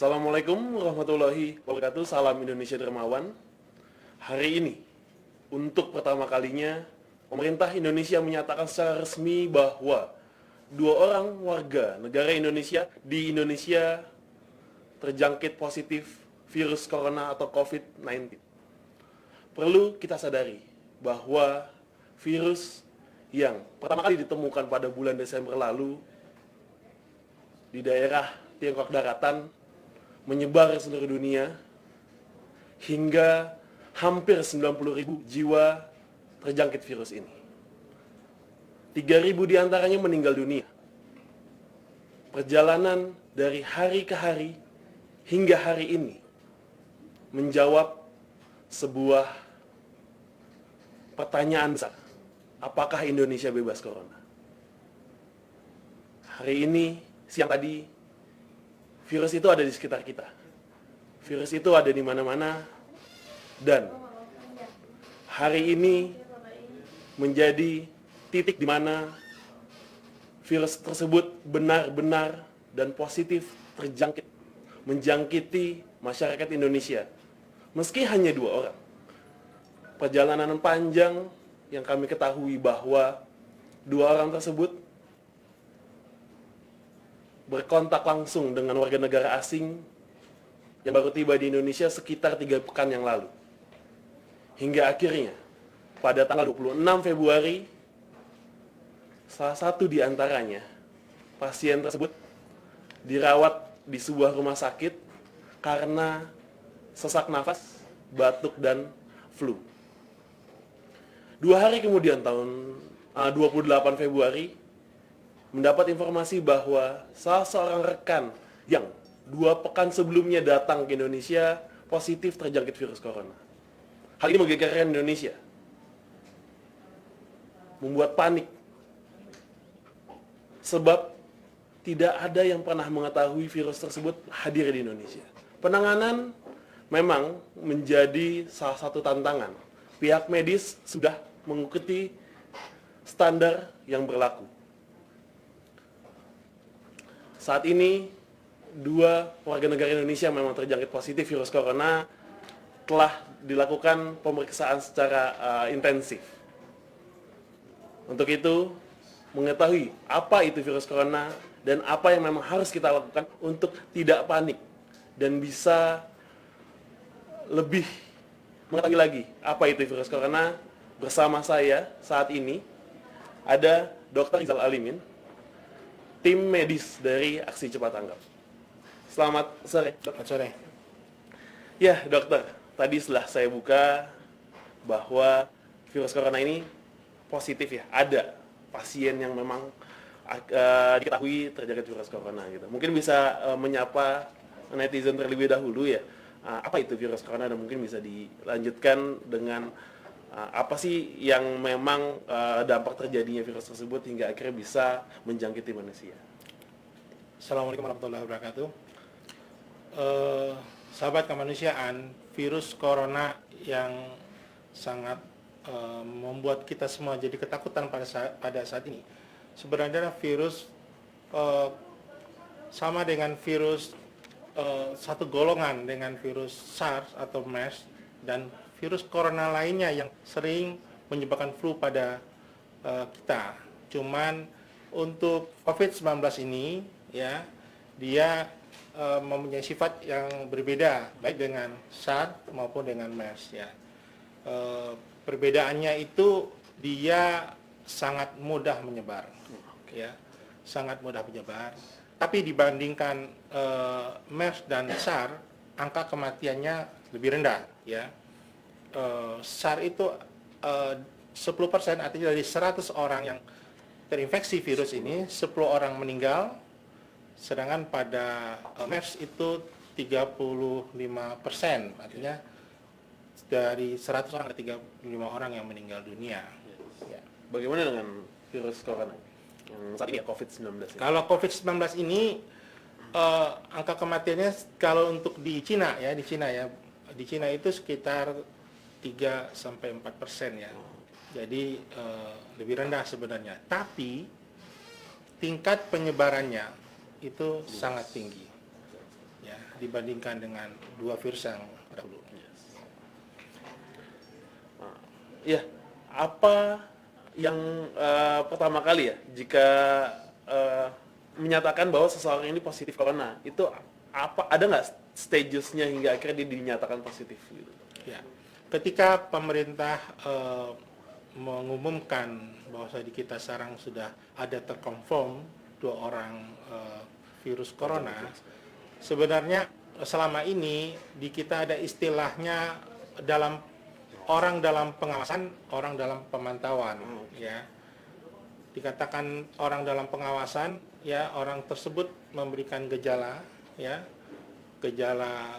Assalamualaikum warahmatullahi wabarakatuh. Salam Indonesia Dermawan. Hari ini, untuk pertama kalinya, pemerintah Indonesia menyatakan secara resmi bahwa 2 orang warga negara Indonesia di Indonesia terjangkit positif virus corona atau COVID-19. Perlu kita sadari bahwa virus yang pertama kali ditemukan pada bulan Desember lalu di daerah Tiongkok Daratan menyebar ke seluruh dunia hingga hampir 90.000 jiwa terjangkit virus ini. 3.000 diantaranya meninggal dunia. Perjalanan dari hari ke hari hingga hari ini menjawab sebuah pertanyaan besar. Apakah Indonesia bebas corona? Hari ini, siang tadi, virus itu ada di sekitar kita. Virus itu ada di mana-mana. Dan hari ini menjadi titik di mana virus tersebut benar-benar dan positif terjangkit, menjangkiti masyarakat Indonesia. Meski hanya 2 orang. Perjalanan panjang yang kami ketahui bahwa 2 orang tersebut berkontak langsung dengan warga negara asing yang baru tiba di Indonesia sekitar 3 pekan yang lalu. Hingga akhirnya, pada tanggal 26 Februari, salah satu di antaranya, pasien tersebut dirawat di sebuah rumah sakit karena sesak nafas, batuk, dan flu. 2 hari kemudian, tahun 28 Februari, mendapat informasi bahwa salah seorang rekan yang 2 pekan sebelumnya datang ke Indonesia positif terjangkit virus corona. Hal ini menggegerkan Indonesia, membuat panik, sebab tidak ada yang pernah mengetahui virus tersebut hadir di Indonesia. Penanganan memang menjadi salah satu tantangan. Pihak medis sudah mengikuti standar yang berlaku. Saat ini, 2 warga negara Indonesia memang terjangkit positif virus corona, telah dilakukan pemeriksaan secara intensif. Untuk itu, mengetahui apa itu virus corona dan apa yang memang harus kita lakukan untuk tidak panik dan bisa lebih mengetahui lagi apa itu virus corona, bersama saya saat ini ada Dr. Rizal Alimin, tim medis dari Aksi Cepat Tanggap. Selamat sore. Selamat sore. Ya, dokter. Tadi setelah saya buka bahwa virus corona ini positif ya. Ada pasien yang memang diketahui terjangkit virus corona gitu. Mungkin bisa menyapa netizen terlebih dahulu ya. Apa itu virus corona dan mungkin bisa dilanjutkan dengan apa sih yang memang dampak terjadinya virus tersebut hingga akhirnya bisa menjangkiti manusia. Assalamualaikum warahmatullahi wabarakatuh. Sahabat kemanusiaan, virus corona yang sangat membuat kita semua jadi ketakutan pada saat ini. Sebenarnya virus sama dengan virus satu golongan dengan virus SARS atau MERS dan virus corona lainnya yang sering menyebabkan flu pada kita. Cuman untuk COVID-19 ini ya, dia mempunyai sifat yang berbeda baik dengan SARS maupun dengan MERS ya. Perbedaannya itu dia sangat mudah menyebar ya, sangat mudah menyebar. Tapi dibandingkan MERS dan SARS, angka kematiannya lebih rendah ya. SARS itu 10%, artinya dari 100 orang yang terinfeksi virus ini 10 orang meninggal, sedangkan pada MERS itu 35%, artinya dari 100 orang ada 35 orang yang meninggal dunia. Ya. Bagaimana dengan virus corona yang saat ini ya, COVID-19 ini? Kalau COVID-19 ini angka kematiannya kalau untuk di Cina ya, di Cina itu sekitar 3-4% ya. Jadi lebih rendah sebenarnya. Tapi tingkat penyebarannya itu sangat tinggi. Ya, dibandingkan dengan dua virus yang dahulu. Ya, apa yang pertama kali ya jika menyatakan bahwa seseorang ini positif corona, itu apa, ada nggak stagesnya hingga akhirnya dia dinyatakan positif gitu? Ya, ketika pemerintah mengumumkan bahwa di kita sekarang sudah ada terkonfirm 2 orang virus corona, sebenarnya selama ini di kita ada istilahnya orang dalam pengawasan, orang dalam pemantauan, ya. Dikatakan orang dalam pengawasan, ya, orang tersebut memberikan gejala, ya, gejala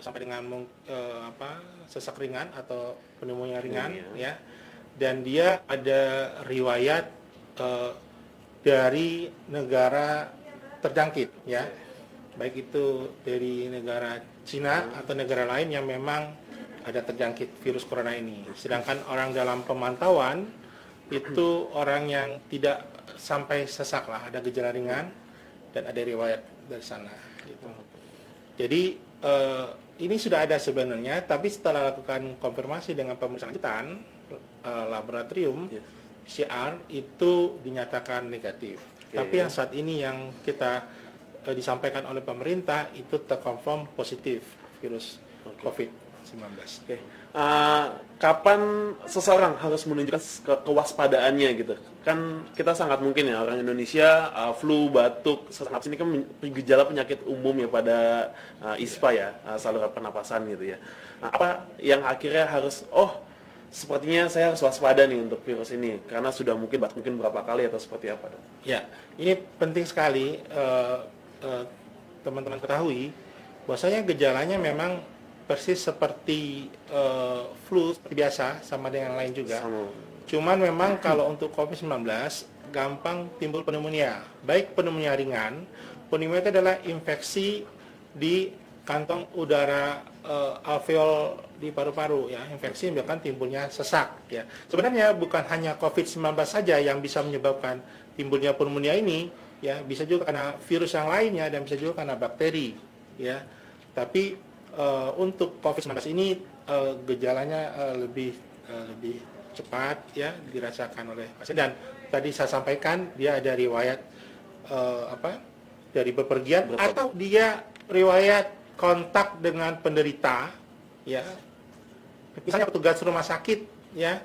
sampai dengan sesak ringan atau pneumonia ringan, ya, dan dia ada riwayat dari negara terjangkit, ya, baik itu dari negara Cina atau negara lain yang memang ada terjangkit virus corona ini. Sedangkan orang dalam pemantauan itu orang yang tidak sampai sesak lah, ada gejala ringan dan ada riwayat dari sana. Gitu. Jadi ini sudah ada sebenarnya, tapi setelah lakukan konfirmasi dengan pemeriksaan lanjutan laboratorium PCR itu dinyatakan negatif. Tapi yang saat ini yang kita disampaikan oleh pemerintah itu terkonfirm positif virus COVID-19. Kapan seseorang harus menunjukkan kewaspadaannya gitu? Kan kita sangat mungkin ya orang Indonesia flu, batuk, sesak ini kan gejala penyakit umum ya pada ISPA ya, saluran pernapasan gitu ya. Apa yang akhirnya harus sepertinya saya harus waspada nih untuk virus ini karena sudah mungkin berapa kali atau seperti apa, dok? Ya, ini penting sekali teman-teman ketahui bahwasanya gejalanya memang persis seperti flu seperti biasa, sama dengan lain juga. Cuman memang kalau untuk COVID-19 gampang timbul pneumonia. Baik pneumonia ringan, pneumonia itu adalah infeksi di kantong udara alveol di paru-paru, ya, infeksi menyebabkan timbulnya sesak, ya. Sebenarnya bukan hanya COVID-19 saja yang bisa menyebabkan timbulnya pneumonia ini, ya, bisa juga karena virus yang lainnya dan bisa juga karena bakteri, ya. Tapi untuk COVID-19 ini gejalanya lebih cepat, ya, dirasakan oleh pasien. Dan tadi saya sampaikan dia ada riwayat dari bepergian atau dia riwayat kontak dengan penderita, ya, misalnya petugas rumah sakit, ya,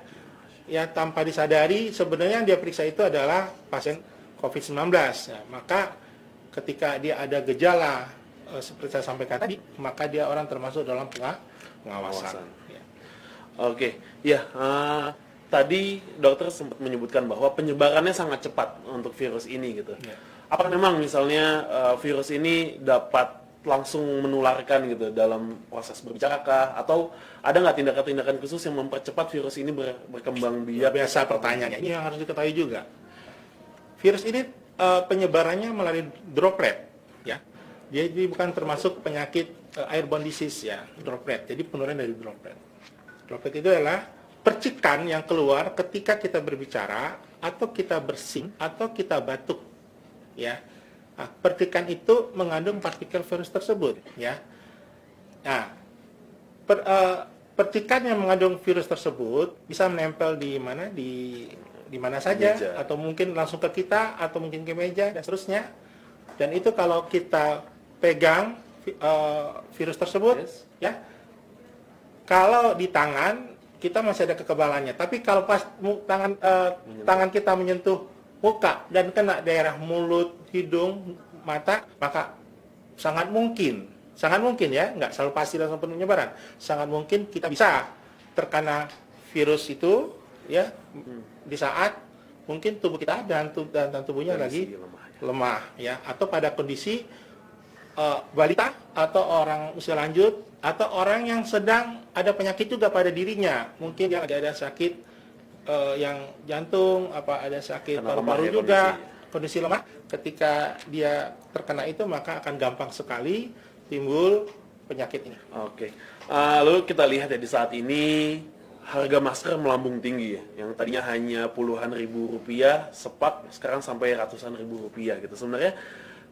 tanpa disadari sebenarnya yang dia periksa itu adalah pasien COVID-19. Ya, maka ketika dia ada gejala seperti saya sampaikan tadi, maka dia orang termasuk dalam pengawasan. Ya. Oke, ya. Tadi dokter sempat menyebutkan bahwa penyebarannya sangat cepat untuk virus ini gitu. Ya. Apa memang misalnya virus ini dapat langsung menularkan gitu dalam proses berbicara atau ada nggak tindakan-tindakan khusus yang mempercepat virus ini berkembang biak? Biasa pertanyaannya, ini yang harus diketahui juga. Virus ini penyebarannya melalui droplet, ya. Jadi bukan termasuk penyakit airborne disease, ya, droplet. Jadi penularan dari droplet. Droplet itu adalah percikan yang keluar ketika kita berbicara atau kita bersin atau kita batuk, ya. Nah, percikan itu mengandung partikel virus tersebut, ya. Nah, percikan yang mengandung virus tersebut bisa menempel di mana saja, meja, atau mungkin langsung ke kita, atau mungkin ke meja dan seterusnya. Dan itu kalau kita pegang virus tersebut, ya, kalau di tangan kita masih ada kekebalannya. Tapi kalau pas tangan kita menyentuh muka dan kena daerah mulut, hidung, mata, maka sangat mungkin ya, nggak selalu pasti langsung penyebaran, sangat mungkin kita bisa terkena virus itu, ya, di saat mungkin tubuh kita dan tubuhnya lagi lemah, ya, atau pada kondisi balita atau orang usia lanjut atau orang yang sedang ada penyakit juga pada dirinya, mungkin dia ada sakit yang jantung, ada sakit paru-paru juga, kondisi lemah. Ketika dia terkena itu maka akan gampang sekali timbul penyakit ini. Oke. Lalu kita lihat ya di saat ini harga masker melambung tinggi ya. Yang tadinya hanya puluhan ribu rupiah, sepak sekarang sampai ratusan ribu rupiah gitu. Sebenarnya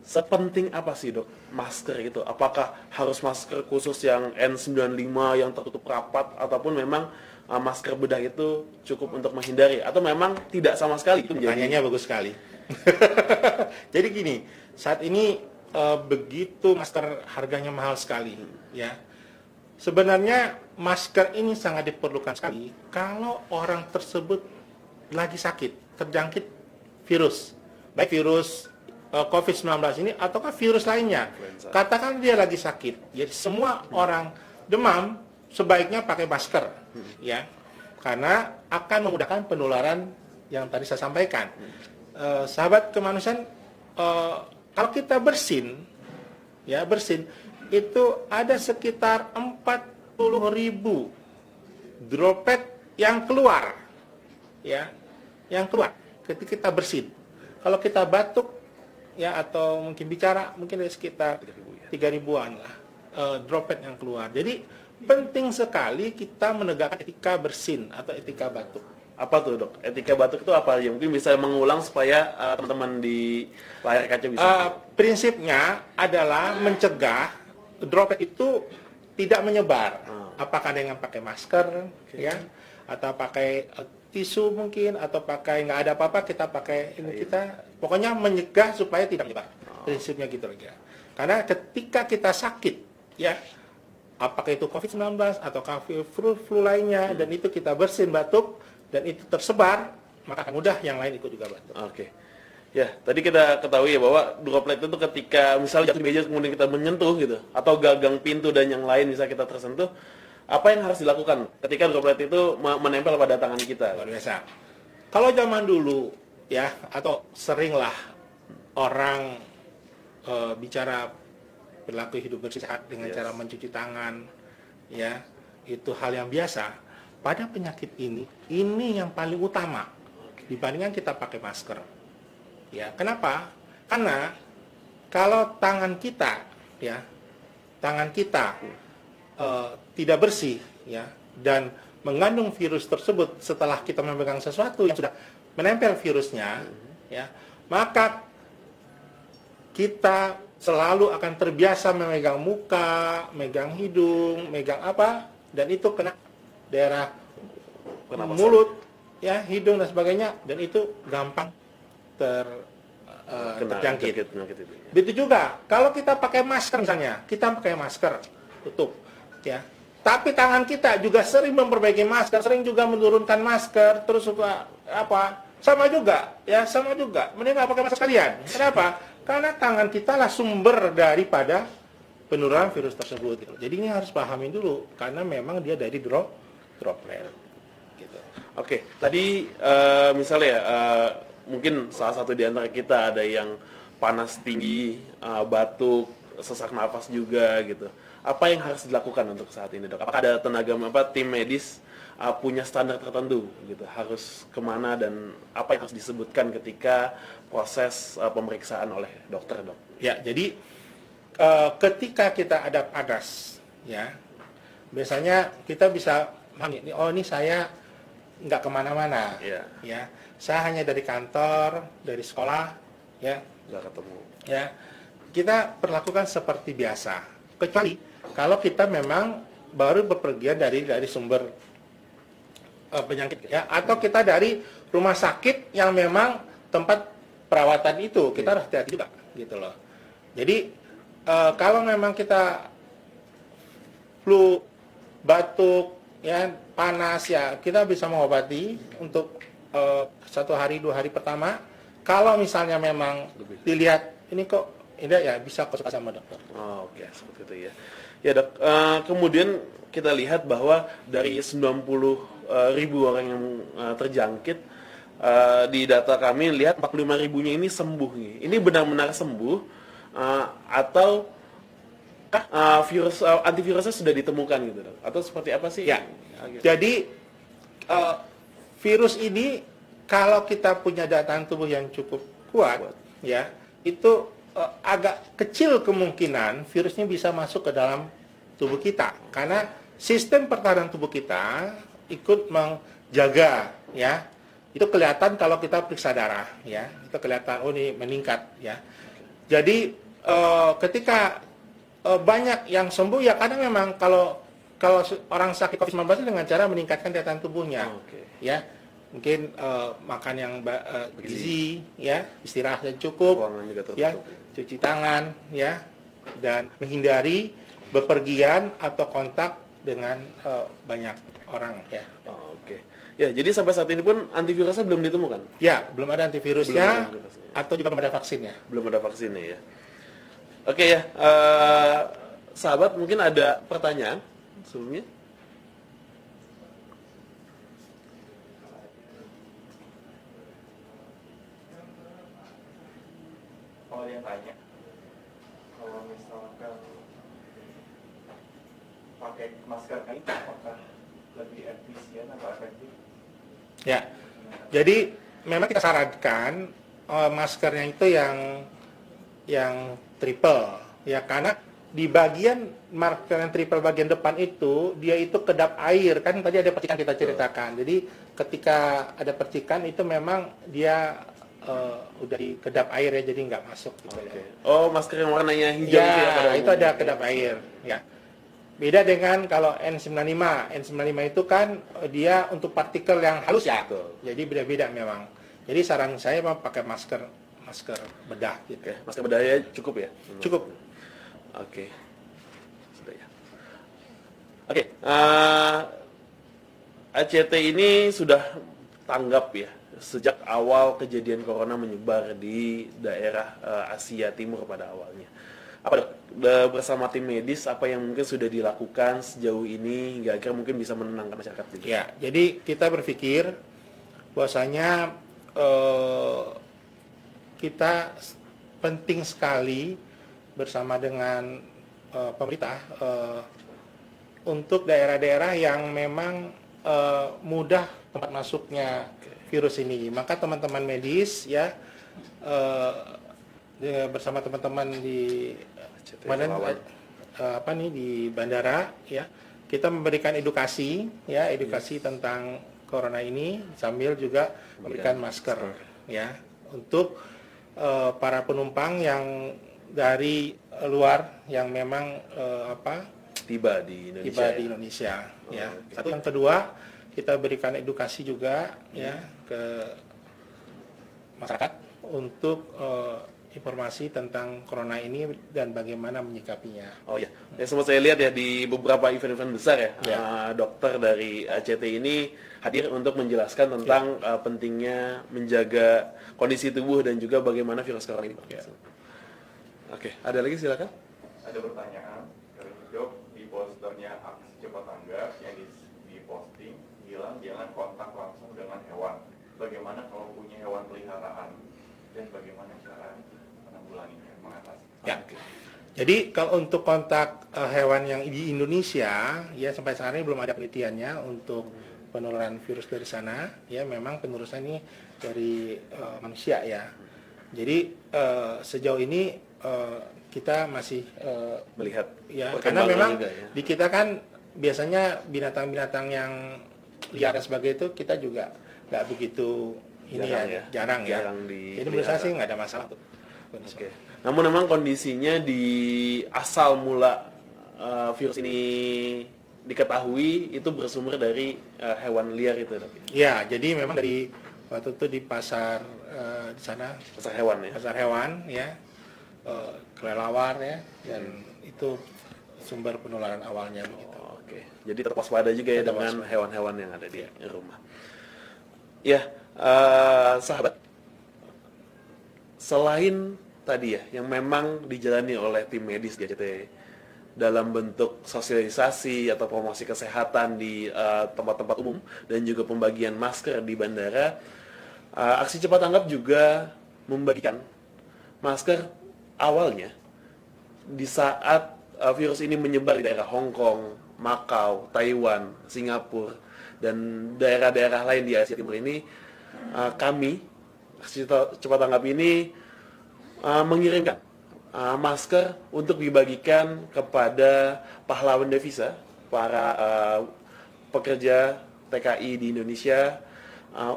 sepenting apa sih dok masker itu? Apakah harus masker khusus yang N95 yang tertutup rapat, ataupun memang masker bedah itu cukup untuk menghindari, atau memang tidak sama sekali? Itu Pertanyaannya bagus sekali. Jadi gini, saat ini begitu masker harganya mahal sekali, ya. Sebenarnya masker ini sangat diperlukan sekali kalau orang tersebut lagi sakit, terjangkit virus, baik virus COVID-19 ini ataukah virus lainnya. Katakan dia lagi sakit, jadi semua orang demam sebaiknya pakai masker, ya, karena akan memudahkan penularan yang tadi saya sampaikan. Sahabat kemanusiaan, kalau kita bersin, ya bersin, itu ada sekitar 40.000 droplet yang keluar, ya, yang keluar ketika kita bersin. Kalau kita batuk, ya, atau mungkin bicara, mungkin ada sekitar 3.000-an lah droplet yang keluar. Jadi penting sekali kita menegakkan etika bersin atau etika batuk. Apa tuh dok? Etika batuk itu apa? Ya mungkin bisa mengulang supaya teman-teman di layar kaca bisa. Prinsipnya adalah mencegah droplet itu tidak menyebar. Apakah dengan pakai masker, ya, atau pakai tisu mungkin, atau pakai nggak ada apa-apa kita pakai ini, kita pokoknya mencegah supaya tidak menyebar. Prinsipnya gitu aja. Karena ketika kita sakit, ya, apakah itu COVID-19 atau flu lainnya, dan itu kita bersin batuk dan itu tersebar, maka mudah yang lain ikut juga batuk. Oke. Ya, tadi kita ketahui ya bahwa droplet itu ketika misalnya jatuh di meja kemudian kita menyentuh gitu, atau gagang pintu dan yang lain bisa kita tersentuh, apa yang harus dilakukan ketika droplet itu menempel pada tangan kita? Luar biasa. Kalau zaman dulu, ya, atau seringlah orang bicara perilaku hidup bersih sehat dengan cara mencuci tangan, ya, itu hal yang biasa. Pada penyakit ini yang paling utama dibandingkan kita pakai masker. Ya, kenapa? Karena kalau tangan kita, ya, tidak bersih, ya, dan mengandung virus tersebut setelah kita memegang sesuatu yang sudah menempel virusnya, ya, maka kita selalu akan terbiasa memegang muka, megang hidung, megang apa, dan itu kena daerah mulut, ya, hidung dan sebagainya, dan itu gampang terjangkit. Begitu juga kalau kita pakai masker, misalnya kita pakai masker tutup, ya, tapi tangan kita juga sering memperbaiki masker, sering juga menurunkan masker, terus suka apa, sama juga, ya, sama juga. Mending nggak pakai masker sekalian. Kenapa? Karena tangan kita lah sumber daripada penularan virus tersebut. Gitu. Jadi ini harus pahami dulu, karena memang dia dari droplet. Gitu. Oke, tadi misalnya ya, mungkin salah satu di antara kita ada yang panas tinggi, batuk, sesak nafas juga gitu. Apa yang harus dilakukan untuk saat ini, dok? Apakah ada tenaga tim medis punya standar tertentu gitu, harus kemana dan apa yang harus disebutkan ketika proses pemeriksaan oleh dokter, dok? Ya, jadi ketika kita ada panas, ya, biasanya kita bisa, oh ini saya nggak kemana-mana, ya, saya hanya dari kantor, dari sekolah, ya, nggak ketemu, ya, kita perlakukan seperti biasa, kecuali kalau kita memang baru bepergian dari sumber penyakit, ya, atau kita dari rumah sakit yang memang tempat perawatan itu, kita harus hati-hati juga, gitu loh. Jadi kalau memang kita flu, batuk, ya, panas, ya, kita bisa mengobati untuk 1 hari 2 hari pertama. Kalau misalnya memang dilihat ini kok ini, ya, bisa konsultasi sama dokter. Oh, oke, seperti itu ya. Ya, dok. Kemudian kita lihat bahwa dari 90.000 orang yang terjangkit, di data kami lihat 45.000-nya ini sembuh nih. Ini benar-benar sembuh atau antivirusnya sudah ditemukan gitu, dok? Atau seperti apa sih? Ya. Jadi virus ini kalau kita punya daya tahan tubuh yang cukup kuat, ya, itu agak kecil kemungkinan virusnya bisa masuk ke dalam tubuh kita, karena sistem pertahanan tubuh kita ikut menjaga, ya. Itu kelihatan kalau kita periksa darah, ya, itu kelihatan, oh ini meningkat, ya. Jadi ketika banyak yang sembuh ya kadang memang kalau orang sakit COVID-19 itu dengan cara meningkatkan daya tahan tubuhnya, Oke. ya mungkin makan yang gizi, ya istirahat yang cukup, Ruangan juga tertutup. ya cuci tangan, ya dan menghindari bepergian atau kontak dengan banyak orang, ya. Oh, oke. Ya, jadi sampai saat ini pun antivirusnya belum ditemukan. Ya, belum ada antivirusnya Belum ada antivirusnya. atau juga belum ada vaksinnya. Belum ada vaksinnya ya. Oke ya, sahabat mungkin ada pertanyaan sebelumnya. Kalau yang tanya, kalau misalkan pakai masker kain, apakah lebih efisien atau efektif? Ya, jadi memang kita sarankan maskernya itu yang triple, ya karena di bagian masker yang triple bagian depan itu dia itu kedap air kan tadi ada percikan kita ceritakan. Jadi ketika ada percikan itu memang dia udah di kedap air ya jadi nggak masuk gitu Oke. ya. Oh, masker yang warnanya hijau Ya, itu ya pada itu ada umumnya. kedap air, ya. Beda dengan kalau N95. N95 itu kan dia untuk partikel yang halus ya. Betul. Jadi beda-beda memang. Jadi saran saya memang pakai masker bedah gitu. Oke, masker bedahnya cukup ya? Cukup. Oke. Sudah ya. Oke, ACT ini sudah tanggap ya sejak awal kejadian corona menyebar di daerah Asia Timur pada awalnya. Apa Dok, bersama tim medis apa yang mungkin sudah dilakukan sejauh ini hingga akhirnya mungkin bisa menenangkan masyarakat juga? Ya, jadi kita berpikir bahwasanya kita penting sekali bersama dengan pemerintah untuk daerah-daerah yang memang mudah tempat masuknya virus ini. Maka teman-teman medis ya bersama teman-teman di di bandara ya kita memberikan edukasi tentang corona ini sambil juga memberikan masker ya untuk para penumpang yang dari luar yang memang Tiba di Indonesia. tiba di Indonesia ya. oke. Satu yang kedua kita berikan edukasi juga ya ke masyarakat untuk informasi tentang corona ini dan bagaimana menyikapinya. Oh ya, sempat saya lihat ya di beberapa event-event besar ya, Ya. dokter dari ACT ini hadir untuk menjelaskan tentang pentingnya menjaga kondisi tubuh dan juga bagaimana virus corona ini. Ya. Oke, ada lagi silakan. Ada pertanyaan dari Dok di posternya aksi cepat tanggap yang diposting bilang jangan kontak langsung dengan hewan. Bagaimana kalau punya hewan peliharaan dan bagaimana cara menanggulanginya, mengatasi? Ya. Jadi kalau untuk kontak hewan yang di Indonesia ya sampai saat ini belum ada penelitiannya untuk penularan virus dari sana ya memang penurusan ini dari manusia ya. Jadi sejauh ini kita masih Melihat ya karena perkembangan memang juga ya. di kita kan biasanya binatang-binatang yang liar dan sebagainya itu kita juga nggak begitu jarang ya. Jarang Jadi menurut saya sih nggak ada masalah tuh. Oke. Namun memang kondisinya di asal mula virus ini diketahui itu bersumber dari hewan liar itu, tapi Ya, jadi memang dari waktu itu di pasar di sana pasar hewan ya. pasar hewan ya kelelawar ya dan itu sumber penularan awalnya begitu. Oh, oke. Jadi tetap waspada juga ya Tetap dengan waspada. hewan-hewan yang ada di rumah. Ya, sahabat. Selain tadi ya, yang memang dijalani oleh tim medis di ACT dalam bentuk sosialisasi atau promosi kesehatan di tempat-tempat umum dan juga pembagian masker di bandara, aksi cepat tanggap juga membagikan masker awalnya di saat virus ini menyebar di daerah Hong Kong, Macau, Taiwan, Singapura, dan daerah-daerah lain di Asia Timur ini, kami aksi cepat tanggap ini mengirimkan masker untuk dibagikan kepada pahlawan devisa, para pekerja TKI di Indonesia,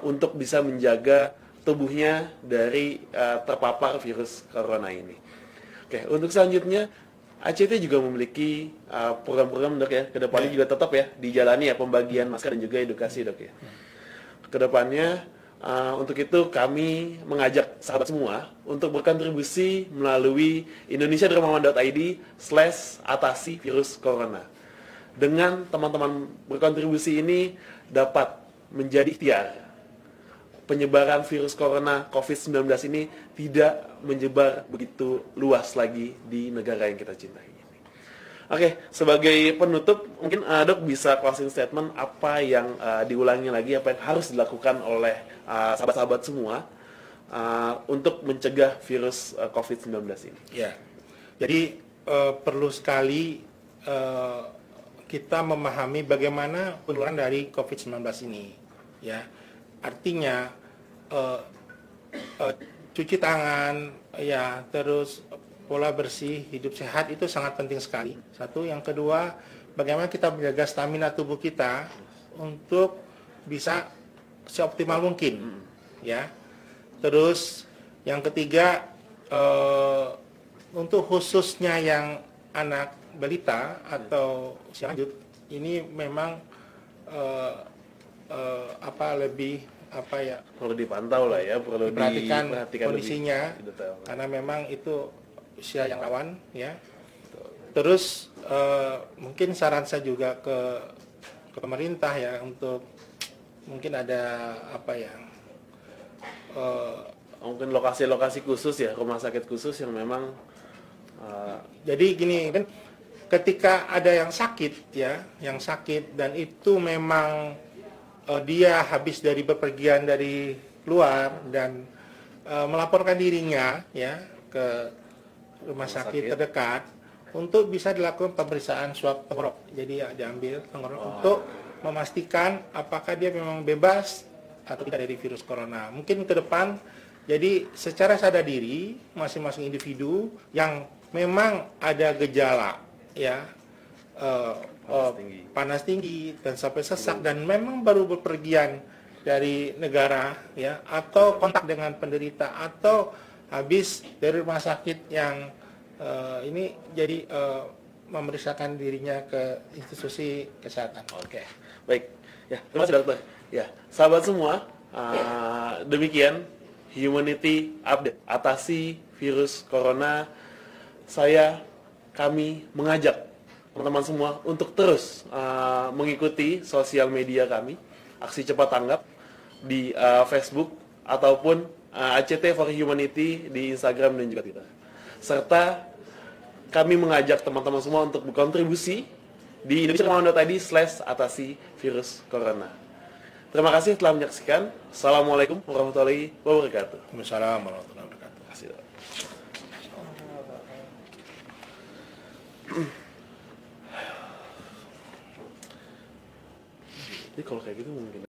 untuk bisa menjaga tubuhnya dari terpapar virus corona ini. Oke, untuk selanjutnya ACT juga memiliki program-program dok ya, kedepannya juga tetap ya dijalani ya pembagian masker dan juga edukasi dok ya. Kedepannya untuk itu kami mengajak sahabat semua untuk berkontribusi melalui indonesiadermawan.id/atasi virus corona. Dengan teman-teman berkontribusi ini dapat menjadi ikhtiar penyebaran virus corona COVID-19 ini tidak menyebar begitu luas lagi di negara yang kita cintai. Oke, sebagai penutup mungkin dok bisa closing statement apa yang diulangi lagi, apa yang harus dilakukan oleh sahabat-sahabat semua untuk mencegah virus COVID-19 ini. Ya, jadi perlu sekali kita memahami bagaimana penularan dari COVID-19 ini. Ya, artinya cuci tangan, ya, terus pola bersih, hidup sehat itu sangat penting sekali. Satu, yang kedua, bagaimana kita menjaga stamina tubuh kita untuk bisa seoptimal mungkin, ya. Terus yang ketiga, untuk khususnya yang anak balita atau usia lanjut, ini memang Perlu dipantau lah ya, perlu diperhatikan diperhatikan kondisinya, lebih detail. karena memang itu usia yang rawan, ya. Terus mungkin saran saya juga ke pemerintah ya, untuk mungkin ada mungkin lokasi-lokasi khusus ya, rumah sakit khusus yang memang jadi gini kan, ketika ada yang sakit ya, yang sakit dan itu memang dia habis dari bepergian dari luar dan melaporkan dirinya ya ke rumah sakit terdekat, untuk bisa dilakukan pemeriksaan swab tenggorok. Jadi ya diambil tenggorok untuk memastikan apakah dia memang bebas atau tidak dari virus corona. Mungkin ke depan, jadi secara sadar diri masing-masing individu yang memang ada gejala ya, panas tinggi dan sampai sesak dan memang baru bepergian dari negara ya, atau kontak dengan penderita atau habis dari rumah sakit yang ini, jadi memeriksakan dirinya ke institusi kesehatan. Oke, baik. Ya, terima kasih dokter. Ya, sahabat semua, demikian Humanity Update atasi virus corona. Kami mengajak teman-teman semua untuk terus mengikuti sosial media kami, Aksi Cepat Tanggap di Facebook ataupun ACT for Humanity di Instagram dan juga Twitter. Serta kami mengajak teman-teman semua untuk berkontribusi di indonesiadermawan.id/atasi virus corona. Terima kasih telah menyaksikan. Assalamualaikum warahmatullahi wabarakatuh. Waalaikumsalam warahmatullahi wabarakatuh. Terima kasih, Dok. Jadi kalau kayak gitu mungkin